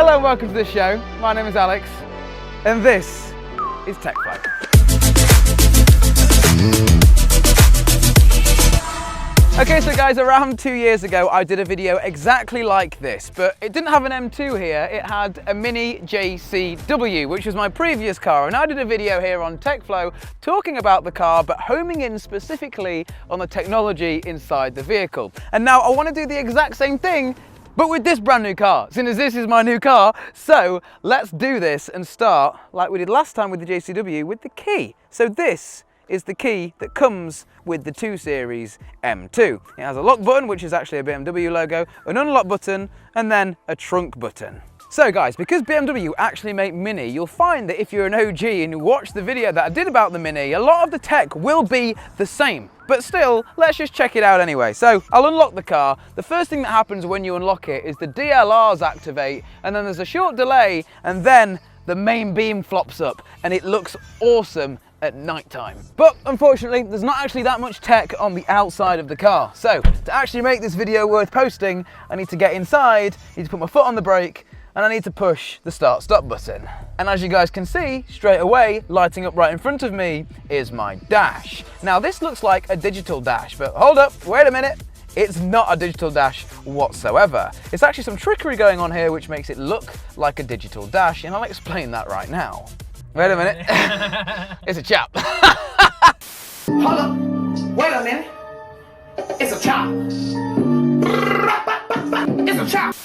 Hello and welcome to the show. My name is Alex and this is TechFlow. Okay, so guys, around 2 years ago I did a video exactly like this, but it didn't have an M2 here, it had a Mini JCW, which was my previous car, and I did a video here on TechFlow talking about the car, but homing in specifically on the technology inside the vehicle. And now I want to do the exact same thing, but with this brand new car, since this is my new car. So let's do this and start like we did last time with the JCW with the key. So this is the key that comes with the 2 Series M2. It has a lock button, which is actually a BMW logo, an unlock button, and then a trunk button. So guys, because BMW actually make Mini, you'll find that if you're an OG and you watch the video that I did about the Mini, a lot of the tech will be the same. But still, let's just check it out anyway. So I'll unlock the car. The first thing that happens when you unlock it is the DLRs activate, and then there's a short delay, and then the main beam flops up, and it looks awesome at night time. But unfortunately, there's not actually that much tech on the outside of the car. So to actually make this video worth posting, I need to get inside, I need to put my foot on the brake, and I need to push the start-stop button. And as you guys can see, straight away, lighting up right in front of me is my dash. Now this looks like a digital dash, but hold up, wait a minute. It's not a digital dash whatsoever. It's actually some trickery going on here which makes it look like a digital dash, and I'll explain that right now. Wait a minute. It's a chap. Hold up, wait a minute. It's a chop. It's a chop.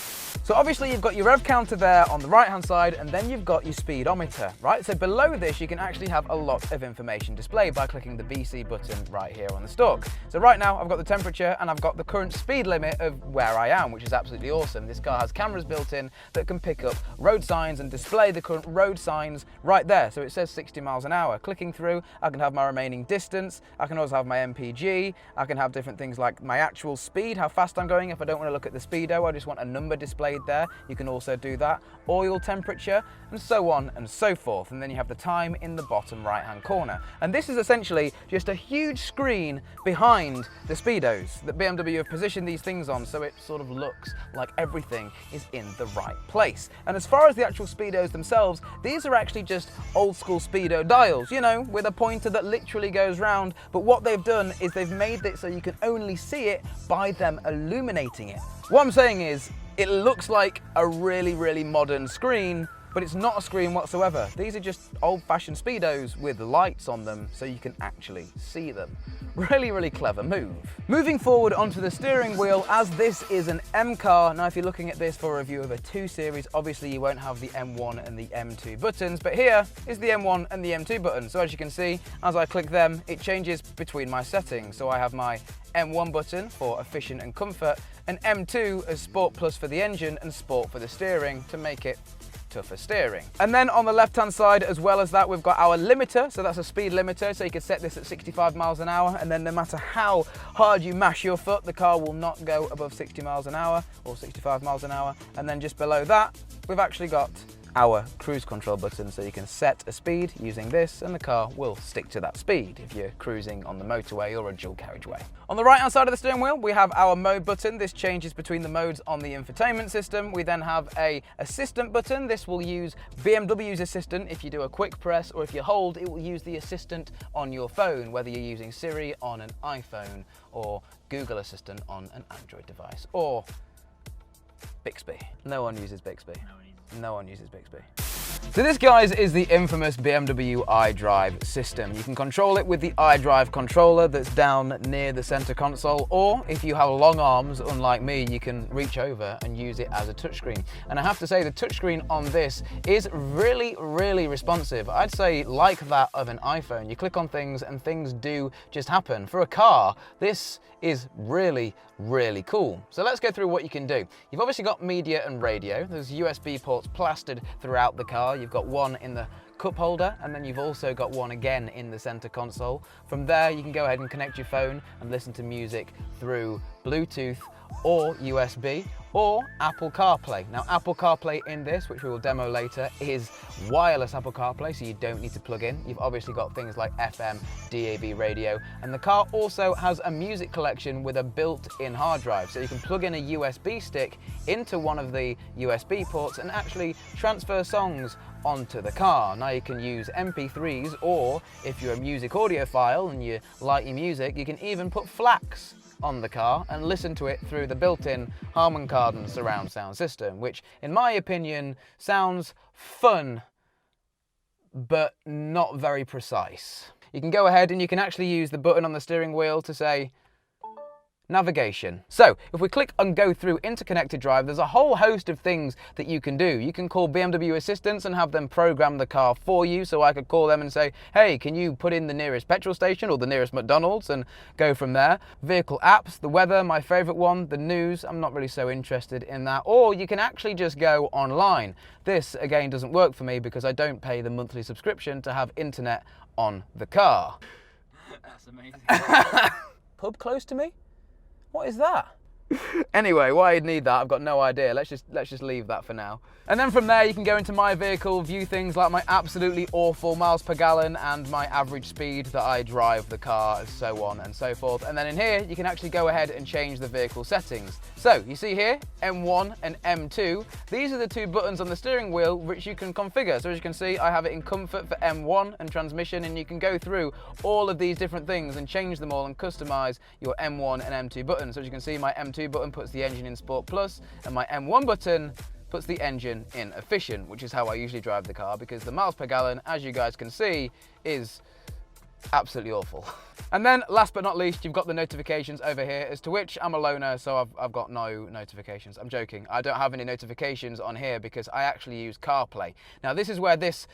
So obviously you've got your rev counter there on the right hand side, and then you've got your speedometer, right? So below this you can actually have a lot of information displayed by clicking the BC button right here on the stalk. So right now I've got the temperature and I've got the current speed limit of where I am, which is absolutely awesome. This car has cameras built in that can pick up road signs and display the current road signs right there. So it says 60 miles an hour. Clicking through, I can have my remaining distance, I can also have my MPG, I can have different things like my actual speed, how fast I'm going. If I don't want to look at the speedo, I just want a number displayed there. You can also do that, oil temperature, and so on and so forth. And then you have the time in the bottom right hand corner. And this is essentially just a huge screen behind the speedos that BMW have positioned these things on, so it sort of looks like everything is in the right place. And as far as the actual speedos themselves, these are actually just old school speedo dials, you know, with a pointer that literally goes round. But what they've done is they've made it so you can only see it by them illuminating it. What I'm saying is, it looks like a really, really modern screen, but it's not a screen whatsoever. These are just old-fashioned speedos with lights on them so you can actually see them. Really, really clever move. Moving forward onto the steering wheel, as this is an M car. Now if you're looking at this for a review of a 2 Series, obviously you won't have the M1 and the M2 buttons, but here is the M1 and the M2 buttons. So as you can see, as I click them, it changes between my settings. So I have my M1 button for efficient and comfort, and M2 as Sport Plus for the engine and Sport for the steering to make it tougher steering. And then on the left hand side, as well as that, we've got our limiter. So that's a speed limiter, so you can set this at 65 miles an hour, and then no matter how hard you mash your foot, the car will not go above 60 miles an hour or 65 miles an hour. And then just below that, we've actually got our cruise control button, so you can set a speed using this and the car will stick to that speed if you're cruising on the motorway or a dual carriageway. On the right hand side of the steering wheel, we have our mode button. This changes between the modes on the infotainment system. We then have a assistant button. This will use BMW's assistant. If you do a quick press or if you hold, it will use the assistant on your phone, whether you're using Siri on an iPhone or Google Assistant on an Android device or Bixby. No one uses Bixby. No one uses Bixby. So this, guys, is the infamous BMW iDrive system. You can control it with the iDrive controller that's down near the center console, or if you have long arms, unlike me, you can reach over and use it as a touchscreen. And I have to say the touchscreen on this is really, really responsive. I'd say like that of an iPhone. You click on things and things do just happen. For a car, this is really, really cool. So let's go through what you can do. You've obviously got media and radio. There's USB ports plastered throughout the car. You've got one in the cup holder, and then you've also got one again in the center console. From there, you can go ahead and connect your phone and listen to music through Bluetooth or USB, or Apple CarPlay. Now Apple CarPlay in this, which we will demo later, is wireless Apple CarPlay, so you don't need to plug in. You've obviously got things like FM, DAB radio, and the car also has a music collection with a built-in hard drive, so you can plug in a USB stick into one of the USB ports and actually transfer songs onto the car. Now you can use MP3s, or if you're a music audiophile and you like your music, you can even put FLACs on the car and listen to it through the built-in Harman Kardon surround sound system, which in my opinion sounds fun but not very precise. You can go ahead and you can actually use the button on the steering wheel to say navigation. So if we click and go through interconnected drive, there's a whole host of things that you can do. You can call BMW assistants and have them program the car for you. So I could call them and say, hey, can you put in the nearest petrol station or the nearest McDonald's, and go from there. Vehicle apps, the weather, my favorite one, the news, I'm not really so interested in that. Or you can actually just go online. This again doesn't work for me because I don't pay the monthly subscription to have internet on the car. That's amazing. Pub close to me? What is that? Anyway, why you'd need that, I've got no idea. Let's just leave that for now. And then from there, you can go into my vehicle, view things like my absolutely awful miles per gallon and my average speed that I drive the car, and so on and so forth. And then in here, you can actually go ahead and change the vehicle settings. So you see here, M1 and M2. These are the two buttons on the steering wheel which you can configure. So as you can see, I have it in comfort for M1 and transmission, and you can go through all of these different things and change them all and customize your M1 and M2 buttons. So as you can see, my M2 button puts the engine in Sport Plus, and my M1 button puts the engine in Efficient, which is how I usually drive the car, because the miles per gallon, as you guys can see, is absolutely awful. And then last but not least, you've got the notifications over here, as to which I'm a loner, so I've got no notifications. I'm joking. I don't have any notifications on here because I actually use CarPlay. Now this is where this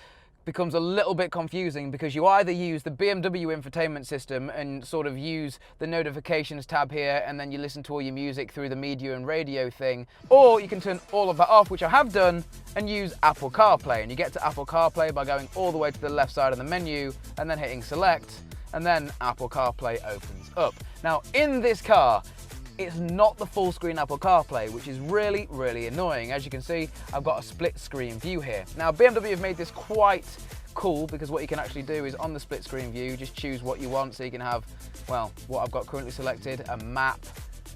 becomes a little bit confusing, because you either use the BMW infotainment system and sort of use the notifications tab here, and then you listen to all your music through the media and radio thing, or you can turn all of that off, which I have done, and use Apple CarPlay. And you get to Apple CarPlay by going all the way to the left side of the menu and then hitting select, and then Apple CarPlay opens up. Now in this car, it's not the full screen Apple CarPlay, which is really, really annoying. As you can see, I've got a split screen view here. Now BMW have made this quite cool, because what you can actually do is on the split screen view, just choose what you want. So you can have, well, what I've got currently selected, a map,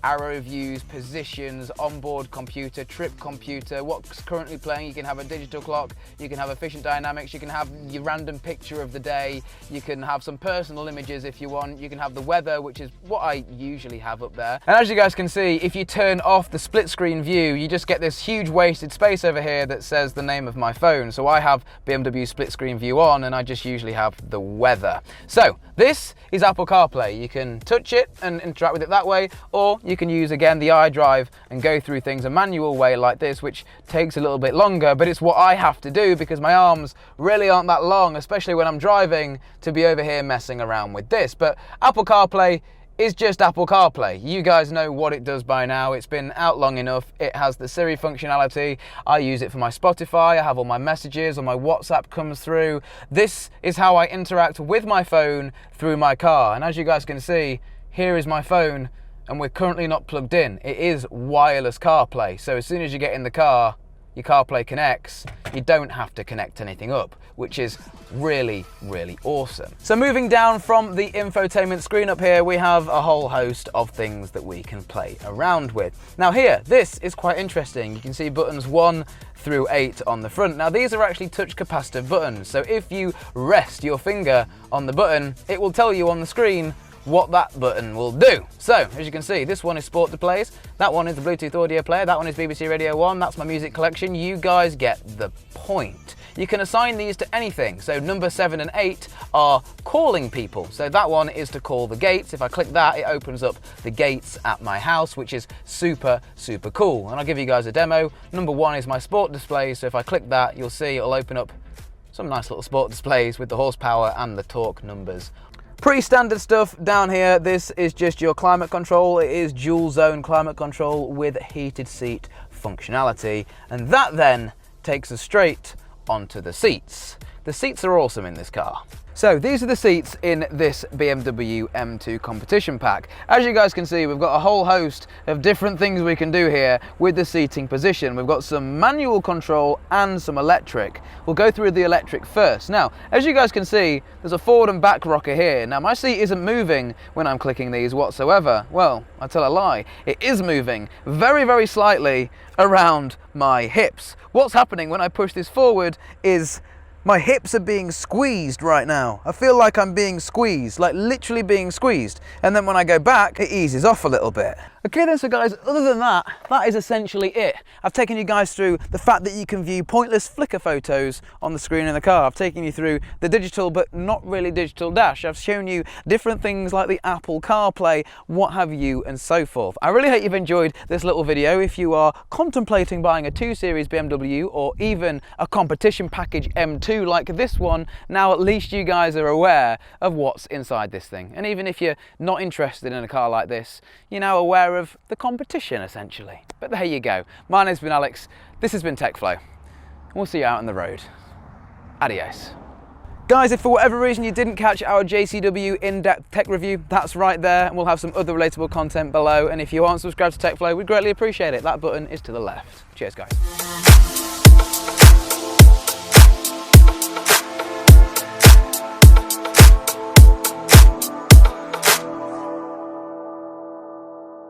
arrow views, positions, onboard computer, trip computer, what's currently playing. You can have a digital clock, you can have efficient dynamics, you can have your random picture of the day, you can have some personal images if you want, you can have the weather, which is what I usually have up there. And as you guys can see, if you turn off the split screen view, you just get this huge wasted space over here that says the name of my phone. So I have BMW split screen view on, and I just usually have the weather. So this is Apple CarPlay. You can touch it and interact with it that way, or you can use again the iDrive and go through things a manual way like this, which takes a little bit longer, but it's what I have to do because my arms really aren't that long, especially when I'm driving, to be over here messing around with this. But Apple CarPlay is just Apple CarPlay. You guys know what it does by now. It's been out long enough. It has the Siri functionality. I use it for my Spotify. I have all my messages, or my WhatsApp comes through. This is how I interact with my phone through my car. And as you guys can see, here is my phone, and we're currently not plugged in. It is wireless CarPlay. So as soon as you get in the car, your CarPlay connects. You don't have to connect anything up, which is really, really awesome. So moving down from the infotainment screen up here, we have a whole host of things that we can play around with. Now here, this is quite interesting. You can see buttons 1 through 8 on the front. Now these are actually touch capacitive buttons. So if you rest your finger on the button, it will tell you on the screen what that button will do. So as you can see, this one is sport displays, that one is the Bluetooth audio player, that one is BBC Radio 1, that's my music collection. You guys get the point. You can assign these to anything. So number 7 and 8 are calling people. So that one is to call the gates. If I click that, it opens up the gates at my house, which is super, super cool. And I'll give you guys a demo. Number 1 is my sport display. So if I click that, you'll see it'll open up some nice little sport displays with the horsepower and the torque numbers. Pretty standard stuff down here. This is just your climate control. It is dual zone climate control with heated seat functionality. And that then takes us straight onto the seats. The seats are awesome in this car. So these are the seats in this BMW M2 Competition pack. As you guys can see, we've got a whole host of different things we can do here with the seating position. We've got some manual control and some electric. We'll go through the electric first. Now, as you guys can see, there's a forward and back rocker here. Now, my seat isn't moving when I'm clicking these whatsoever. Well, I tell a lie. It is moving very, very slightly around my hips. What's happening when I push this forward is my hips are being squeezed right now. I feel like I'm being squeezed, like literally being squeezed. And then when I go back, it eases off a little bit. Okay then, so guys, other than that, that is essentially it. I've taken you guys through the fact that you can view pointless flicker photos on the screen in the car. I've taken you through the digital but not really digital dash. I've shown you different things like the Apple CarPlay, what have you, and so forth. I really hope you've enjoyed this little video. If you are contemplating buying a 2 Series BMW or even a competition package M2 like this one, now at least you guys are aware of what's inside this thing. And even if you're not interested in a car like this, you're now aware of the competition essentially. But there you go. My name's been Alex, this has been TechFlow. We'll see you out on the road. Adios. Guys, if for whatever reason you didn't catch our JCW in-depth tech review, that's right there, and we'll have some other relatable content below. And if you aren't subscribed to TechFlow, we'd greatly appreciate it. That button is to the left. Cheers, guys.